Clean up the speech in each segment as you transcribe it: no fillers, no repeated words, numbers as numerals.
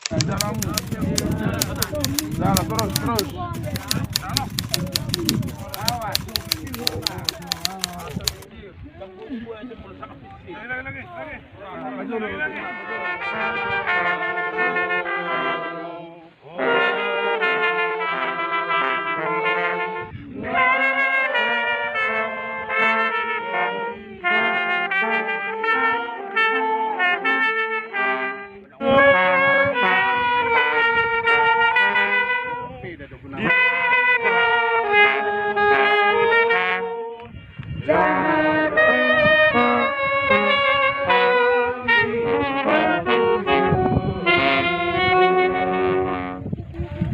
Jalan, jalan terus terus.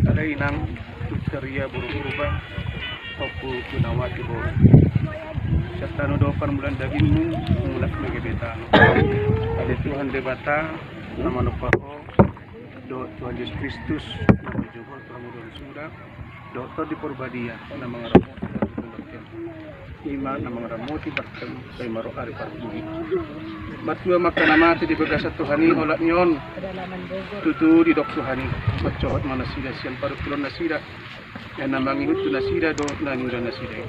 Ada inang Ceria buru-buru bang Oku Gunawati boro Serta nudokan bulan dagingmu mulak sebagai beta ada Tuhan debata nama nupaho do Tuhan Yesus Kristus nama Johor Pramodon Sunda dokter di Purbadia nama ngaramoti iman nama ngaramoti bertemu kay maro ari partugi Batua makanamati di bagasa Tuhani olak nyon tutu di dok Tuhani bacohot mana sida sian paru kulon nasida yang namang ihut tu nasida do naninda nasida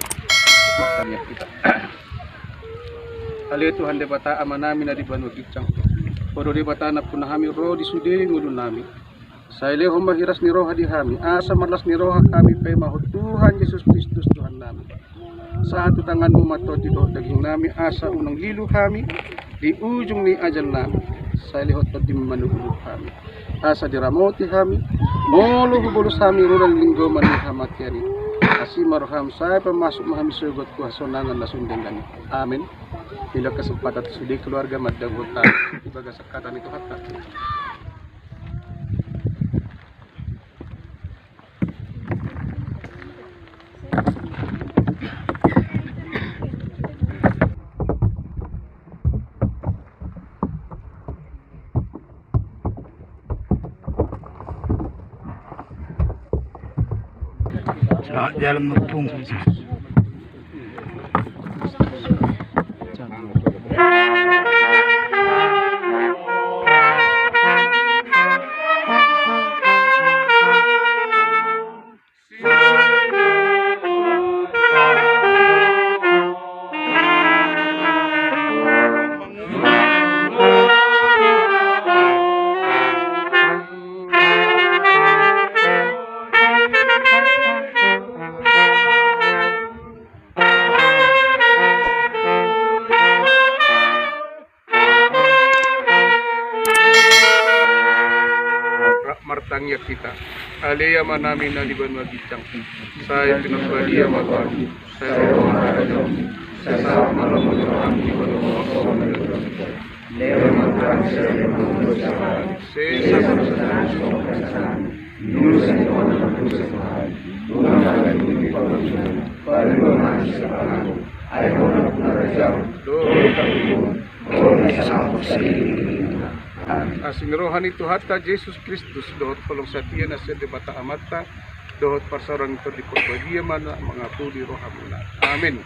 makanya kita ale Tuhan debata amanami na di banu kicang podo debata na punahami ro di sude ngulun nami saile homba hiras ni roha di hami asa marlas ni roha kami pe mahut Tuhan Yesus Kristus Tuhan nami saat tanganmu mato di do daging nami asa unang lilu kami di ujung ni ajal nami saya lihat tadi memanulu kami asa diramoti kami molo hubulus kami rural linggo manihamat yari kasih marham saya pemasuk mahami surgot kuasonangan nasundengani amin bila kesempatan sudah keluarga madagota ibaga sakatan itu hatta jalan mempung. martangnya kita alea manami na liban magicang saya pinagbadia magwagi saya romanado saya sama malam ang liban magwagi leo magwag sa liban saya sa nusan ko na magpusa Tuhan unang nagagawin pagkakunan paliwanag sa pangako ay ko na punarajang doon kapiyon o nasasama sa ilimin asing rohani Tuhata Yesus Kristus dohot kolong satia na sa debata amata dohot parsarang ito di pagbagia mana mga puli rohamuna amin